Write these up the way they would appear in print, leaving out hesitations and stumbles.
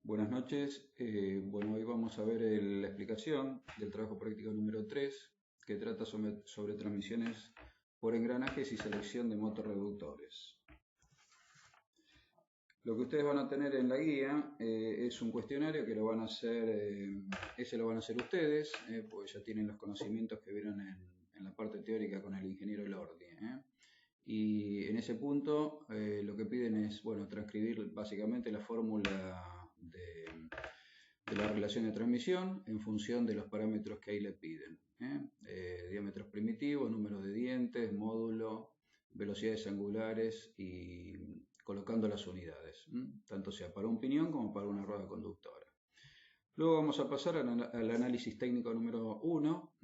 Buenas noches. Hoy vamos a ver la explicación del trabajo práctico número 3, que trata sobre transmisiones por engranajes y selección de motorreductores. Lo que ustedes van a tener en la guía es un cuestionario que lo van a hacer, ese lo van a hacer ustedes, porque ya tienen los conocimientos que vieron en la parte teórica con el ingeniero Lordi. Y en ese punto lo que piden es, transcribir básicamente la fórmula de la relación de transmisión en función de los parámetros que ahí le piden. Diámetros primitivos, número de dientes, módulo, velocidades angulares y colocando las unidades, tanto sea para un piñón como para una rueda conductora. Luego vamos a pasar al análisis técnico número 1,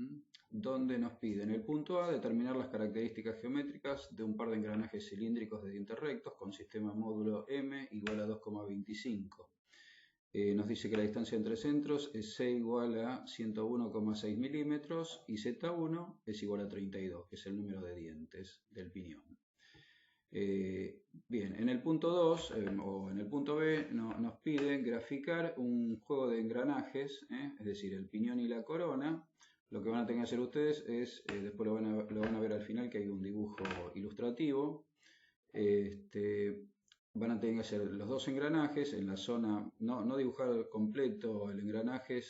donde nos piden el punto A, determinar las características geométricas de un par de engranajes cilíndricos de dientes rectos con sistema módulo M igual a 2,25. Nos dice que la distancia entre centros es C igual a 101,6 milímetros y Z1 es igual a 32, que es el número de dientes del piñón. Bien, en el punto 2 o en el punto B nos piden graficar un juego de engranajes, es decir, el piñón y la corona. Lo que van a tener que hacer ustedes es, después lo van a ver al final que hay un dibujo ilustrativo. Van a tener que hacer los dos engranajes en la zona, no dibujar completo el engranaje,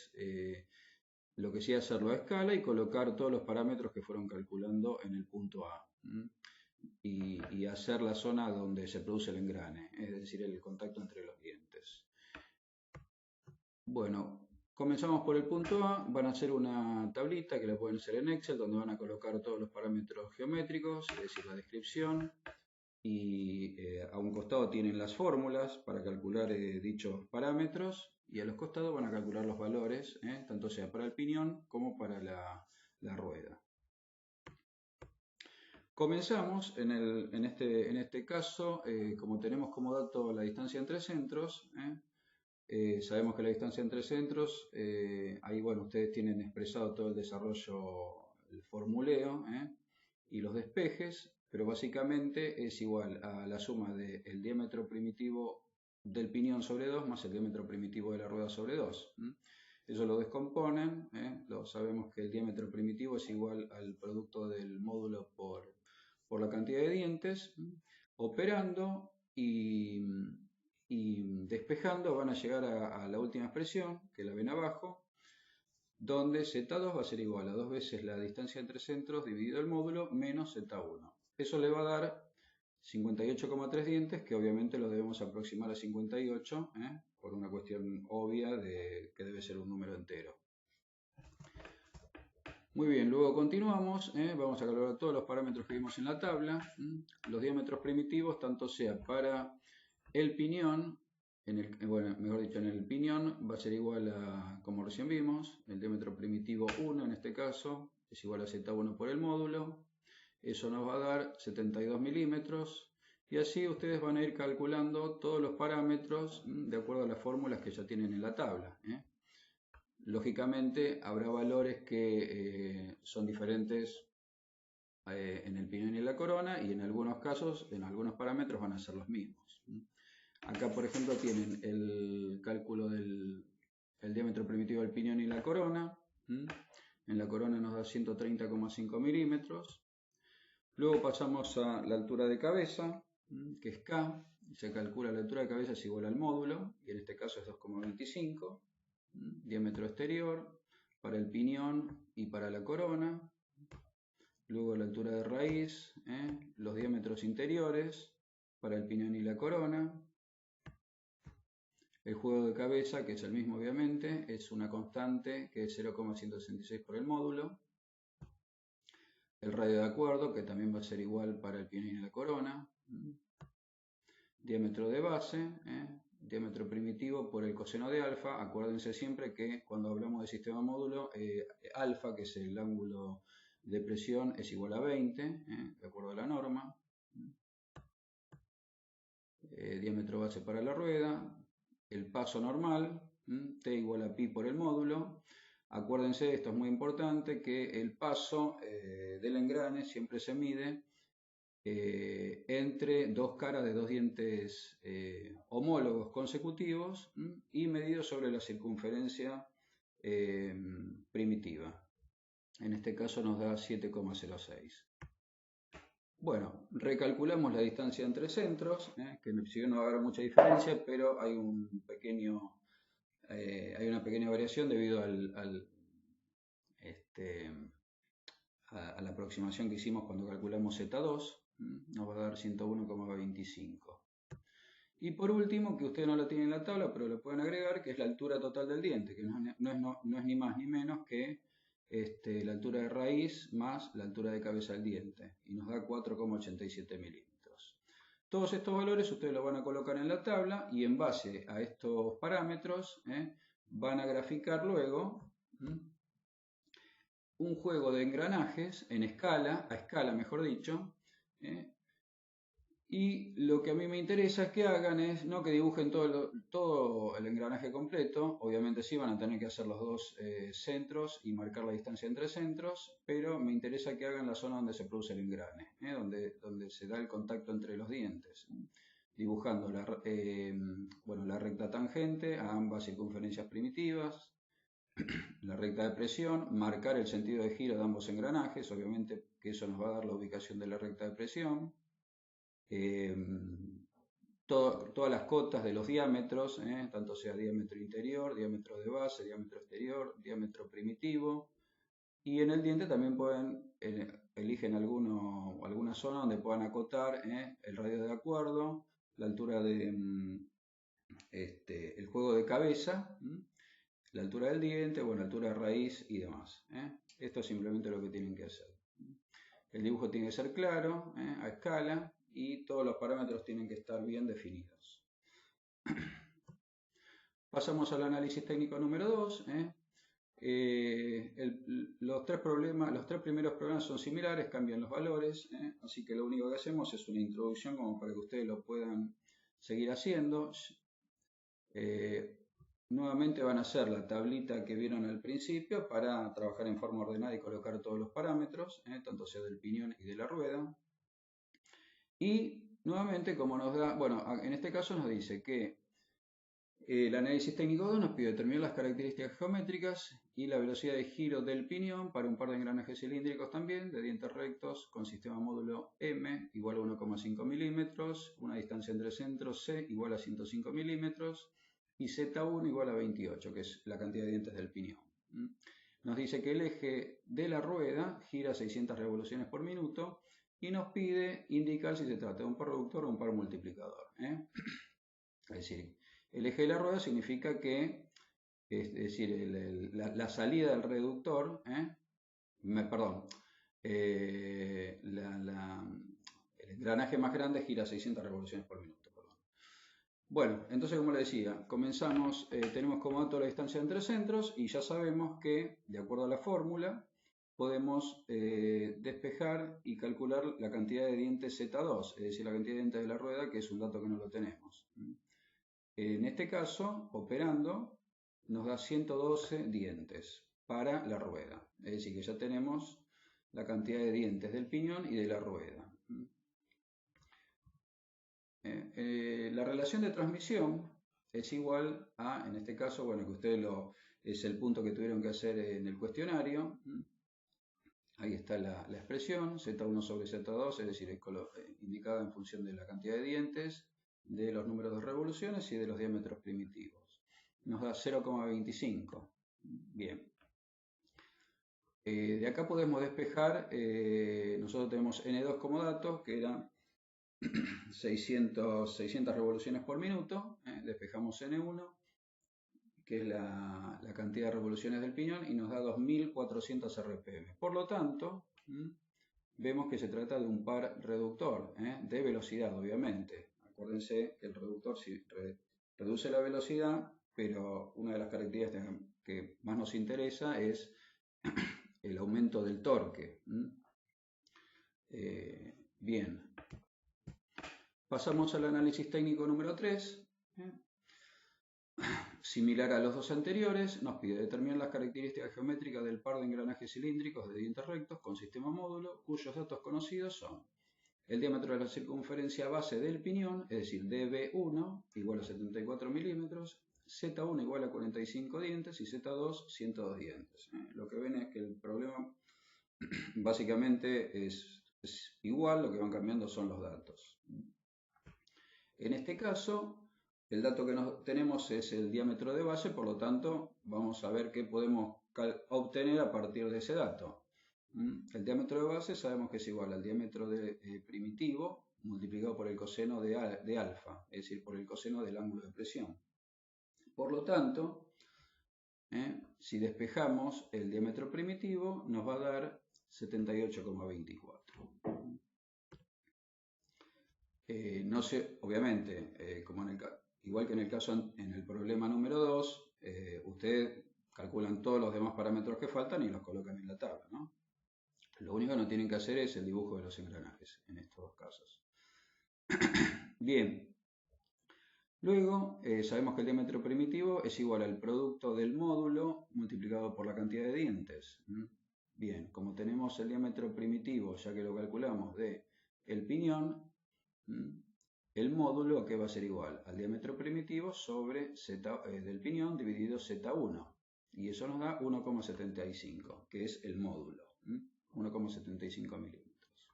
lo que sí hacerlo a escala y colocar todos los parámetros que fueron calculando en el punto A. Y hacer la zona donde se produce el engrane, es decir, el contacto entre los dientes. Bueno, comenzamos por el punto A. Van a hacer una tablita que la pueden hacer en Excel, donde van a colocar todos los parámetros geométricos, es decir, la descripción. Y a un costado tienen las fórmulas para calcular dichos parámetros y a los costados van a calcular los valores, tanto sea para el piñón como para la rueda. Comenzamos en este caso, como tenemos como dato la distancia entre centros, sabemos que la distancia entre centros, ahí ustedes tienen expresado todo el desarrollo, el formuleo y los despejes, pero básicamente es igual a la suma del diámetro primitivo del piñón sobre 2 más el diámetro primitivo de la rueda sobre 2. Eso lo descomponen, sabemos que el diámetro primitivo es igual al producto del módulo por la cantidad de dientes. Operando y despejando van a llegar a la última expresión, que la ven abajo, donde Z2 va a ser igual a 2 veces la distancia entre centros dividido el módulo menos Z1. Eso le va a dar 58,3 dientes, que obviamente lo debemos aproximar a 58, por una cuestión obvia de que debe ser un número entero. Muy bien, luego continuamos, vamos a calcular todos los parámetros que vimos en la tabla, los diámetros primitivos, tanto sea para el piñón, en el piñón va a ser igual a, como recién vimos, el diámetro primitivo 1 en este caso, es igual a Z1 por el módulo, eso nos va a dar 72 milímetros, y así ustedes van a ir calculando todos los parámetros de acuerdo a las fórmulas que ya tienen en la tabla. Lógicamente habrá valores que son diferentes en el piñón y en la corona, y en algunos casos, en algunos parámetros van a ser los mismos. Acá, por ejemplo, tienen el cálculo del diámetro primitivo del piñón y la corona. En la corona nos da 130,5 milímetros. Luego pasamos a la altura de cabeza, que es K. Se calcula la altura de cabeza es igual al módulo, y en este caso es 2,25. Diámetro exterior para el piñón y para la corona. Luego la altura de raíz, los diámetros interiores para el piñón y la corona. El juego de cabeza, que es el mismo obviamente, es una constante que es 0,166 por el módulo. El radio de acuerdo, que también va a ser igual para el piñón y la corona. Diámetro de base, diámetro primitivo por el coseno de alfa. Acuérdense siempre que cuando hablamos de sistema módulo, alfa, que es el ángulo de presión, es igual a 20, de acuerdo a la norma. Diámetro base para la rueda. El paso normal, T igual a pi por el módulo. Acuérdense, esto es muy importante, que el paso del engrane siempre se mide entre dos caras de dos dientes homólogos consecutivos y medido sobre la circunferencia primitiva. En este caso nos da 7,06. Bueno, recalculamos la distancia entre centros, que si bien no va a haber mucha diferencia, pero hay una pequeña variación debido a la aproximación que hicimos cuando calculamos Z2, nos va a dar 101,25. Y por último, que usted no lo tiene en la tabla, pero lo pueden agregar, que es la altura total del diente, que no es ni más ni menos que la altura de raíz más la altura de cabeza del diente, y nos da 4,87 milímetros. Todos estos valores ustedes los van a colocar en la tabla y en base a estos parámetros van a graficar luego un juego de engranajes a escala mejor dicho, y lo que a mí me interesa es que hagan es, no que dibujen todo el engranaje completo, obviamente sí van a tener que hacer los dos centros y marcar la distancia entre centros, pero me interesa que hagan la zona donde se produce el engrane, donde se da el contacto entre los dientes, dibujando la recta tangente a ambas circunferencias primitivas, la recta de presión, marcar el sentido de giro de ambos engranajes, obviamente que eso nos va a dar la ubicación de la recta de presión, todas las cotas de los diámetros, tanto sea diámetro interior, diámetro de base, diámetro exterior, diámetro primitivo, y en el diente también eligen alguna zona donde puedan acotar el radio de acuerdo, la altura de el juego de cabeza, la altura del diente, la altura de raíz y demás. Esto es simplemente lo que tienen que hacer. El dibujo tiene que ser claro, a escala, y todos los parámetros tienen que estar bien definidos. Pasamos al análisis técnico número 2. Los tres primeros problemas son similares, cambian los valores, así que lo único que hacemos es una introducción como para que ustedes lo puedan seguir haciendo. Nuevamente van a hacer la tablita que vieron al principio para trabajar en forma ordenada y colocar todos los parámetros, tanto sea del piñón y de la rueda. Y nuevamente, como nos da, en este caso nos dice que el análisis técnico 2 nos pide determinar las características geométricas y la velocidad de giro del piñón para un par de engranajes cilíndricos también, de dientes rectos, con sistema módulo M igual a 1,5 milímetros, una distancia entre centros C igual a 105 milímetros y Z1 igual a 28, que es la cantidad de dientes del piñón. Nos dice que el eje de la rueda gira 600 revoluciones por minuto, y nos pide indicar si se trata de un par reductor o un par multiplicador. Es decir, el eje de la rueda significa que, la salida del reductor, el engranaje más grande gira 600 revoluciones por minuto. Bueno, entonces como les decía, comenzamos, tenemos como dato la distancia entre centros y ya sabemos que, de acuerdo a la fórmula, podemos despejar y calcular la cantidad de dientes Z2, es decir, la cantidad de dientes de la rueda, que es un dato que no lo tenemos. En este caso, operando, nos da 112 dientes para la rueda, es decir, que ya tenemos la cantidad de dientes del piñón y de la rueda. La relación de transmisión es igual a, en este caso, que ustedes es el punto que tuvieron que hacer en el cuestionario. Ahí está la expresión, Z1 sobre Z2, es decir, indicada en función de la cantidad de dientes, de los números de revoluciones y de los diámetros primitivos. Nos da 0,25. Bien. De acá podemos despejar, nosotros tenemos N2 como dato, que era 600 revoluciones por minuto, despejamos N1, que es la cantidad de revoluciones del piñón, y nos da 2400 RPM. Por lo tanto, vemos que se trata de un par reductor, de velocidad, obviamente. Acuérdense que el reductor sí reduce la velocidad, pero una de las características que más nos interesa es el aumento del torque. Bien. Pasamos al análisis técnico número 3. Similar a los dos anteriores, nos pide determinar las características geométricas del par de engranajes cilíndricos de dientes rectos con sistema módulo, cuyos datos conocidos son el diámetro de la circunferencia base del piñón, es decir, dB1 igual a 74 milímetros, Z1 igual a 45 dientes y Z2 102 dientes. Lo que ven es que el problema básicamente es igual, lo que van cambiando son los datos. En este caso, el dato que tenemos es el diámetro de base, por lo tanto, vamos a ver qué podemos obtener a partir de ese dato. El diámetro de base sabemos que es igual al diámetro primitivo multiplicado por el coseno de alfa, es decir, por el coseno del ángulo de presión. Por lo tanto, si despejamos el diámetro primitivo, nos va a dar 78,24. No sé, obviamente, igual que en el problema número 2, ustedes calculan todos los demás parámetros que faltan y los colocan en la tabla, ¿no? Lo único que no tienen que hacer es el dibujo de los engranajes en estos dos casos. Bien. Luego, sabemos que el diámetro primitivo es igual al producto del módulo multiplicado por la cantidad de dientes. Bien, como tenemos el diámetro primitivo, ya que lo calculamos de el piñón, el módulo que va a ser igual al diámetro primitivo sobre Z del piñón dividido Z1. Y eso nos da 1,75, que es el módulo. 1,75 milímetros.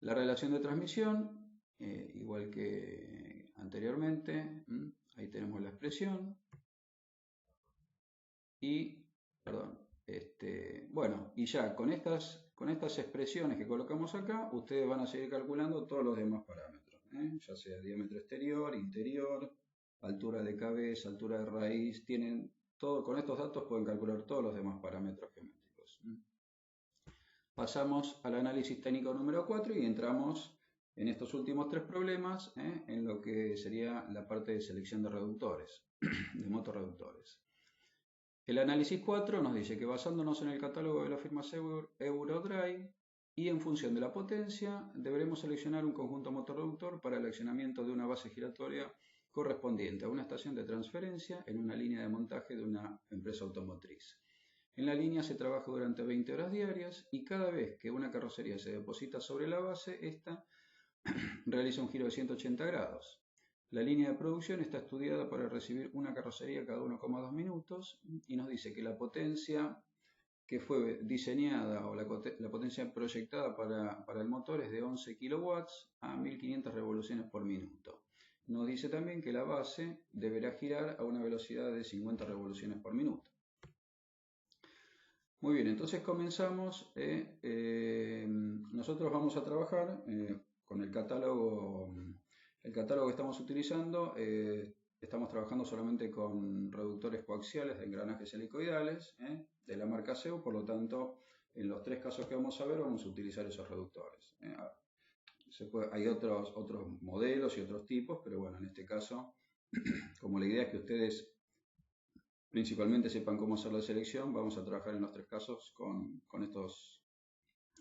La relación de transmisión, igual que anteriormente, ahí tenemos la expresión. Y, perdón, bueno, y ya con estas expresiones que colocamos acá, ustedes van a seguir calculando todos los demás parámetros, ya sea diámetro exterior, interior, altura de cabeza, altura de raíz, tienen todo, con estos datos pueden calcular todos los demás parámetros geométricos. Pasamos al análisis técnico número 4 y entramos en estos últimos tres problemas, en lo que sería la parte de selección de reductores, de motorreductores. El análisis 4 nos dice que basándonos en el catálogo de la firma Eurodrive y en función de la potencia, deberemos seleccionar un conjunto motorreductor para el accionamiento de una base giratoria correspondiente a una estación de transferencia en una línea de montaje de una empresa automotriz. En la línea se trabaja durante 20 horas diarias y cada vez que una carrocería se deposita sobre la base, esta realiza un giro de 180 grados. La línea de producción está estudiada para recibir una carrocería cada 1,2 minutos y nos dice que la potencia que fue diseñada o la potencia proyectada para el motor es de 11 kilowatts a 1500 revoluciones por minuto. Nos dice también que la base deberá girar a una velocidad de 50 revoluciones por minuto. Muy bien, entonces comenzamos. Nosotros vamos a trabajar con el catálogo que estamos utilizando. Estamos trabajando solamente con reductores coaxiales de engranajes helicoidales de la marca SEU, por lo tanto, en los tres casos que vamos a ver vamos a utilizar esos reductores. Hay otros modelos y otros tipos, pero bueno, en este caso, como la idea es que ustedes principalmente sepan cómo hacer la selección, vamos a trabajar en los tres casos con estos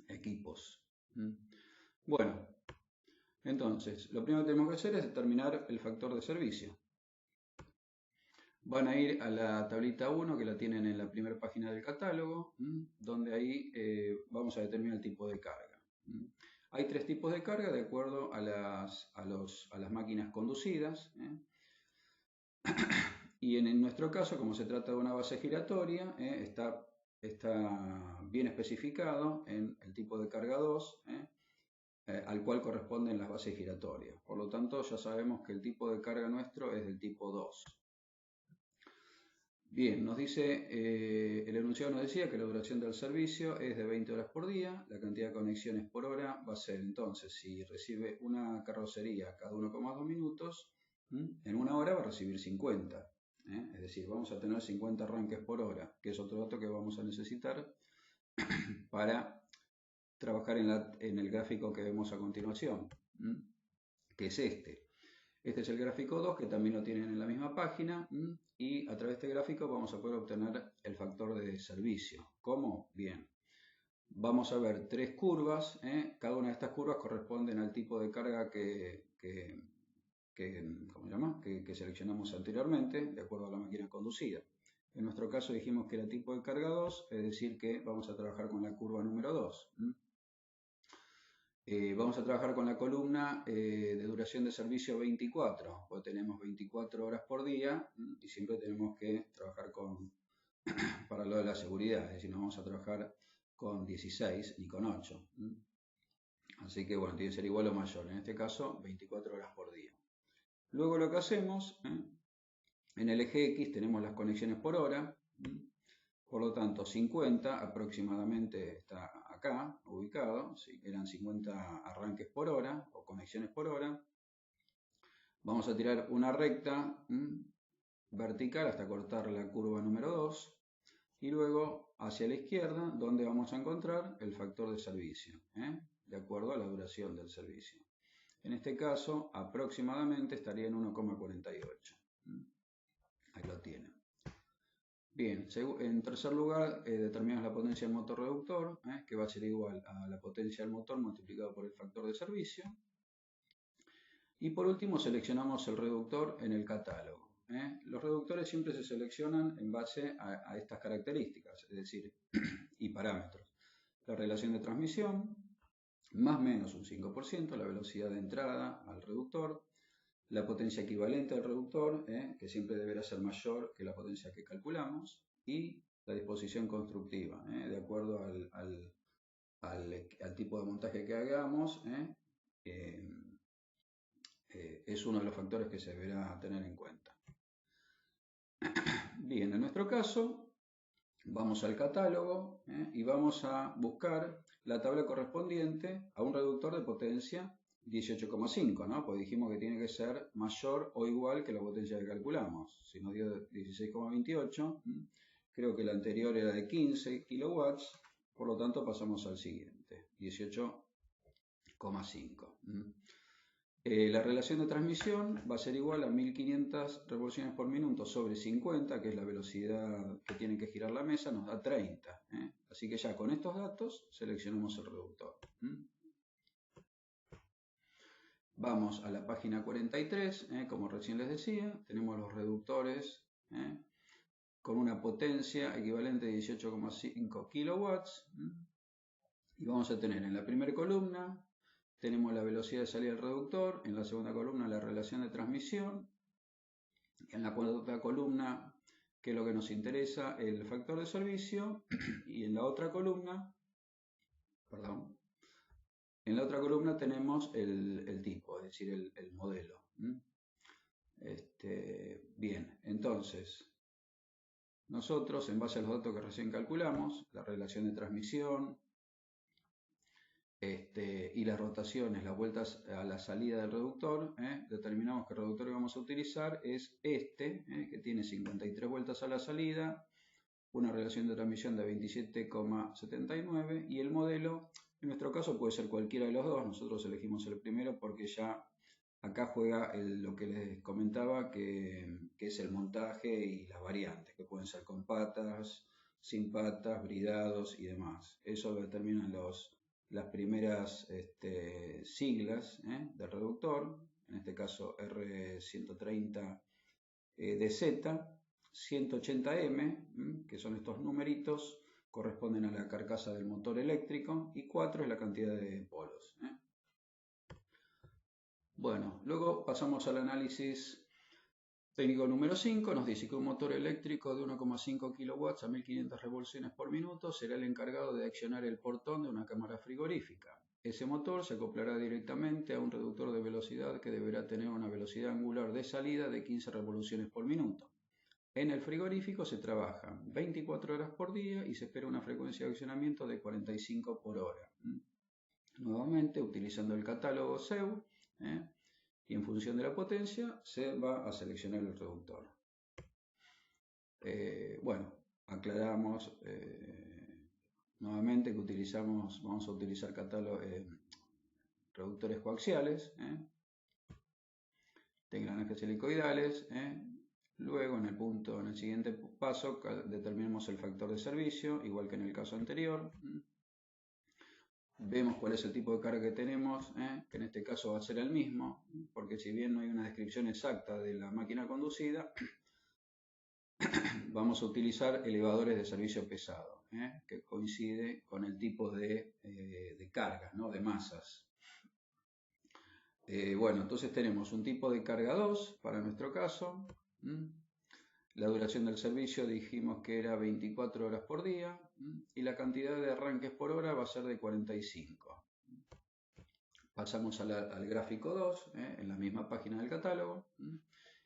equipos. Bueno, entonces, lo primero que tenemos que hacer es determinar el factor de servicio. Van a ir a la tablita 1, que la tienen en la primera página del catálogo, donde ahí vamos a determinar el tipo de carga. Hay tres tipos de carga de acuerdo a las máquinas conducidas. Y en nuestro caso, como se trata de una base giratoria, está bien especificado en el tipo de carga 2, al cual corresponden las bases giratorias. Por lo tanto, ya sabemos que el tipo de carga nuestro es del tipo 2. Bien, nos dice, el enunciado nos decía que la duración del servicio es de 20 horas por día, la cantidad de conexiones por hora va a ser entonces, si recibe una carrocería cada 1,2 minutos, en una hora va a recibir 50. Es decir, vamos a tener 50 arranques por hora, que es otro dato que vamos a necesitar para trabajar en el gráfico que vemos a continuación, que es este. Este es el gráfico 2, que también lo tienen en la misma página, y a través de este gráfico vamos a poder obtener el factor de servicio. ¿Cómo? Bien. Vamos a ver tres curvas, cada una de estas curvas corresponden al tipo de carga que seleccionamos anteriormente, de acuerdo a la máquina conducida. En nuestro caso dijimos que era tipo de carga 2, es decir que vamos a trabajar con la curva número 2. Vamos a trabajar con la columna de duración de servicio 24, porque tenemos 24 horas por día y siempre tenemos que trabajar para lo de la seguridad, es decir, no vamos a trabajar con 16 ni con 8. Así que bueno, tiene que ser igual o mayor, en este caso 24 horas por día. Luego lo que hacemos, en el eje X tenemos las conexiones por hora, por lo tanto 50 aproximadamente está acá ubicado, ¿sí? Eran 50 arranques por hora o conexiones por hora. Vamos a tirar una recta vertical hasta cortar la curva número 2 y luego hacia la izquierda donde vamos a encontrar el factor de servicio, de acuerdo a la duración del servicio. En este caso aproximadamente estaría en 1,48. Ahí lo tienen. Bien, en tercer lugar determinamos la potencia del motor reductor, que va a ser igual a la potencia del motor multiplicado por el factor de servicio. Y por último seleccionamos el reductor en el catálogo. Los reductores siempre se seleccionan en base a estas características, es decir, y parámetros. La relación de transmisión, más o menos un 5%, la velocidad de entrada al reductor, la potencia equivalente al reductor, que siempre deberá ser mayor que la potencia que calculamos, y la disposición constructiva, de acuerdo al tipo de montaje que hagamos, es uno de los factores que se deberá tener en cuenta. Bien, en nuestro caso, vamos al catálogo y vamos a buscar la tabla correspondiente a un reductor de potencia 18,5, ¿no? Porque dijimos que tiene que ser mayor o igual que la potencia que calculamos. Si nos dio 16,28, creo que el anterior era de 15 kilowatts, por lo tanto pasamos al siguiente, 18,5. La relación de transmisión va a ser igual a 1500 revoluciones por minuto sobre 50, que es la velocidad que tiene que girar la mesa, nos da 30. Así que ya con estos datos seleccionamos el reductor. Vamos a la página 43, como recién les decía, tenemos los reductores con una potencia equivalente a 18,5 kilowatts. Y vamos a tener en la primera columna, tenemos la velocidad de salida del reductor, en la segunda columna la relación de transmisión, en la cuarta columna, que es lo que nos interesa, el factor de servicio, y en la otra columna, tenemos el tipo, es decir, el modelo. Bien, entonces, nosotros en base a los datos que recién calculamos, la relación de transmisión, y las rotaciones, las vueltas a la salida del reductor, determinamos que el reductor que vamos a utilizar es que tiene 53 vueltas a la salida, una relación de transmisión de 27,79 y el modelo, en nuestro caso puede ser cualquiera de los dos, nosotros elegimos el primero porque ya acá juega lo que les comentaba, que es el montaje y las variantes, que pueden ser con patas, sin patas, bridados y demás. Eso determinan las primeras siglas del reductor, en este caso R130DZ, 180M, que son estos numeritos, corresponden a la carcasa del motor eléctrico, y 4 es la cantidad de polos. Bueno, luego pasamos al análisis técnico número 5, nos dice que un motor eléctrico de 1,5 kW a 1500 revoluciones por minuto será el encargado de accionar el portón de una cámara frigorífica. Ese motor se acoplará directamente a un reductor de velocidad que deberá tener una velocidad angular de salida de 15 revoluciones por minuto. En el frigorífico se trabaja 24 horas por día y se espera una frecuencia de accionamiento de 45 por hora. Nuevamente, utilizando el catálogo SEU, y en función de la potencia se va a seleccionar el reductor. Bueno, aclaramos nuevamente que vamos a utilizar reductores coaxiales, de engranajes helicoidales. Luego en el siguiente paso determinamos el factor de servicio, igual que en el caso anterior. Vemos cuál es el tipo de carga que tenemos, que en este caso va a ser el mismo, porque si bien no hay una descripción exacta de la máquina conducida, vamos a utilizar elevadores de servicio pesado, que coincide con el tipo de cargas, ¿no? De masas. Bueno, entonces tenemos un tipo de carga 2 para nuestro caso. La duración del servicio dijimos que era 24 horas por día. Y la cantidad de arranques por hora va a ser de 45. Pasamos al gráfico 2, en la misma página del catálogo.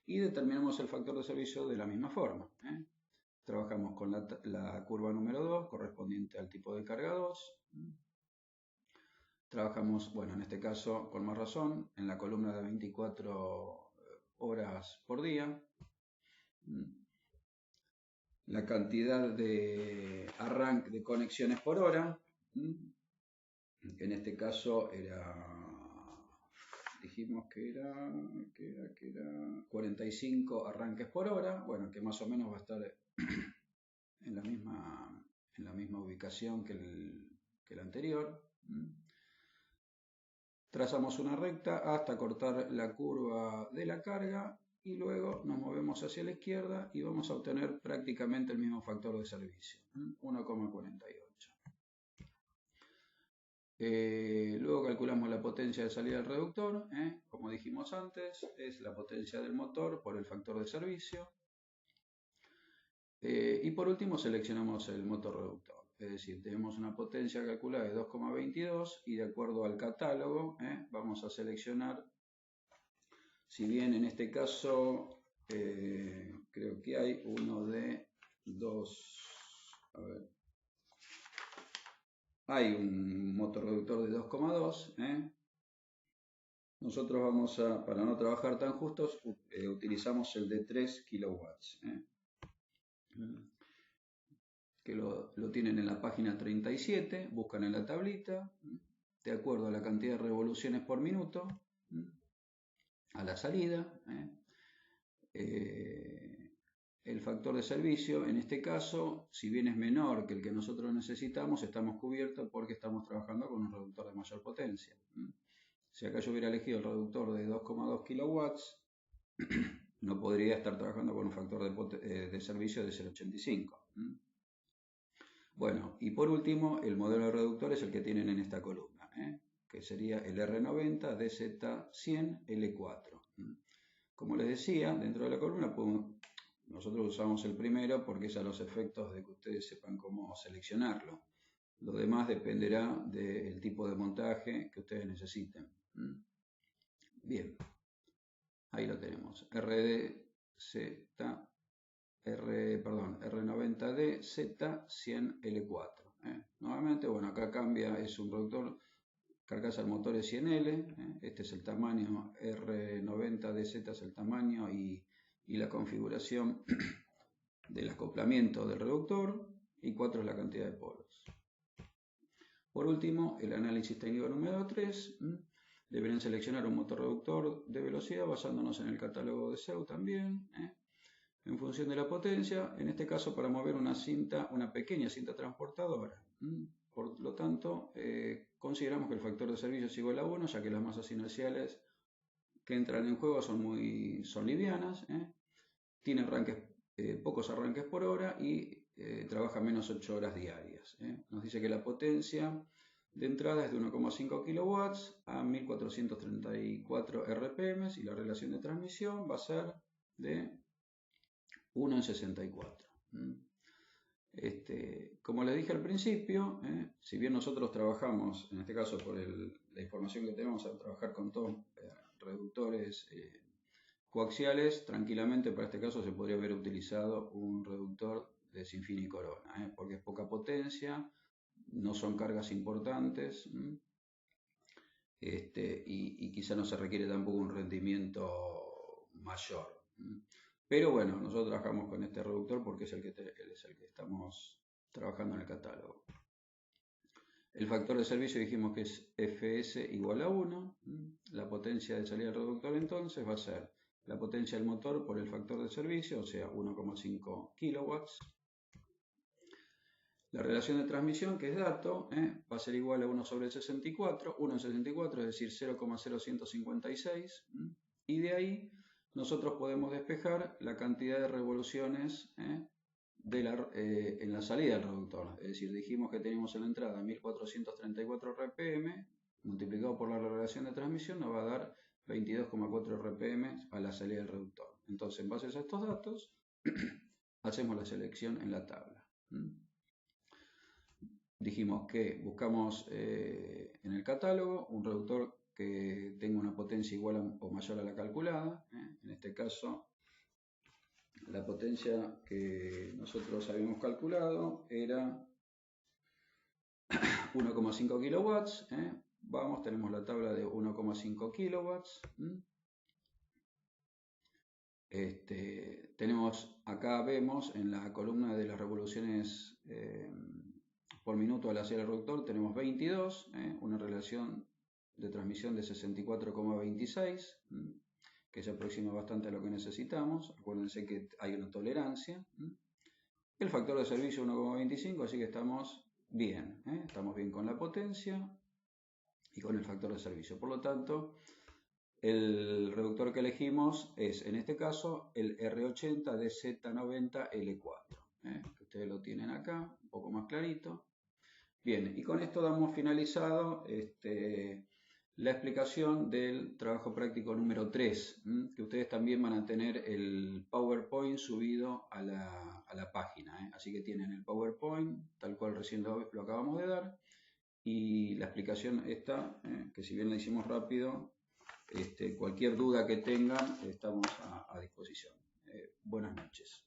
Y determinamos el factor de servicio de la misma forma. Trabajamos con la curva número 2 correspondiente al tipo de carga 2. Trabajamos, bueno, en este caso, con más razón, en la columna de 24 horas por día. La cantidad de arranque de conexiones por hora. En este caso dijimos que era 45 arranques por hora. Bueno, que más o menos va a estar en la misma ubicación que el anterior. Trazamos una recta hasta cortar la curva de la carga y luego nos movemos hacia la izquierda y vamos a obtener prácticamente el mismo factor de servicio, 1,48. Luego calculamos la potencia de salida del reductor, como dijimos antes, es la potencia del motor por el factor de servicio. Y por último seleccionamos el motor reductor, es decir, tenemos una potencia calculada de 2,22 y de acuerdo al catálogo vamos a seleccionar, si bien en este caso creo que hay uno de dos, a ver, hay un motor reductor de 2,2, nosotros vamos a, para no trabajar tan justos, utilizamos el de 3 kilowatts. Que lo tienen en la página 37, buscan en la tablita, de acuerdo a la cantidad de revoluciones por minuto, a la salida, el factor de servicio, en este caso, si bien es menor que el que nosotros necesitamos, estamos cubiertos porque estamos trabajando con un reductor de mayor potencia. Si acá yo hubiera elegido el reductor de 2,2 kilowatts, no podría estar trabajando con un factor de servicio de 0,85. Bueno, y por último, el modelo de reductor es el que tienen en esta columna, que sería el R90 DZ100 L4. Como les decía, dentro de la columna nosotros usamos el primero porque es a los efectos de que ustedes sepan cómo seleccionarlo. Lo demás dependerá del tipo de montaje que ustedes necesiten. Bien, ahí lo tenemos. R90D Z100L4. Nuevamente, bueno, acá cambia, es un reductor, carcasa del motor es 100L, este es el tamaño, R90DZ es el tamaño y la configuración del acoplamiento del reductor, y 4 es la cantidad de polos. Por último, el análisis técnico número 3. Deberán seleccionar un motor reductor de velocidad basándonos en el catálogo de SEU también, en función de la potencia, en este caso para mover una pequeña cinta transportadora. Por lo tanto, consideramos que el factor de servicio es igual a 1, ya que las masas inerciales que entran en juego son livianas, tiene pocos arranques por hora y trabaja menos 8 horas diarias. Nos dice que la potencia de entrada es de 1,5 kilowatts a 1434 RPM y la relación de transmisión va a ser de 1 en 64. Como les dije al principio, si bien nosotros trabajamos, en este caso por la información que tenemos, a trabajar con todos reductores coaxiales, tranquilamente para este caso se podría haber utilizado un reductor de sin fin y corona, porque es poca potencia, no son cargas importantes, y quizá no se requiere tampoco un rendimiento mayor. Pero bueno, nosotros trabajamos con este reductor porque es el que estamos trabajando en el catálogo. El factor de servicio dijimos que es Fs igual a 1. La potencia de salida del reductor entonces va a ser la potencia del motor por el factor de servicio, o sea, 1,5 kilowatts. La relación de transmisión, que es dato, va a ser igual a 1 sobre 64. 1 en 64, es decir, 0,0156. Y de ahí nosotros podemos despejar la cantidad de revoluciones en la salida del reductor. Es decir, dijimos que teníamos en la entrada 1434 RPM, multiplicado por la relación de transmisión nos va a dar 22,4 RPM a la salida del reductor. Entonces, en base a estos datos, hacemos la selección en la tabla. Dijimos que buscamos en el catálogo un reductor que tenga una potencia igual o mayor a la calculada. En este caso, la potencia que nosotros habíamos calculado era 1,5 kilowatts. Vamos, tenemos la tabla de 1,5 kilowatts. Tenemos, acá vemos en la columna de las revoluciones por minuto al hacer el reductor, tenemos 22, una relación de transmisión de 64,26, que se aproxima bastante a lo que necesitamos. Acuérdense que hay una tolerancia. El factor de servicio 1,25, así que estamos bien, estamos bien con la potencia y con el factor de servicio. Por lo tanto, el reductor que elegimos es, en este caso, el R80 DZ90L4, que ustedes lo tienen acá, un poco más clarito. Bien, y con esto damos finalizado la explicación del trabajo práctico número 3, que ustedes también van a tener el PowerPoint subido a la página. Así que tienen el PowerPoint, tal cual recién lo acabamos de dar, y la explicación está, que si bien la hicimos rápido, cualquier duda que tengan, estamos a disposición. Buenas noches.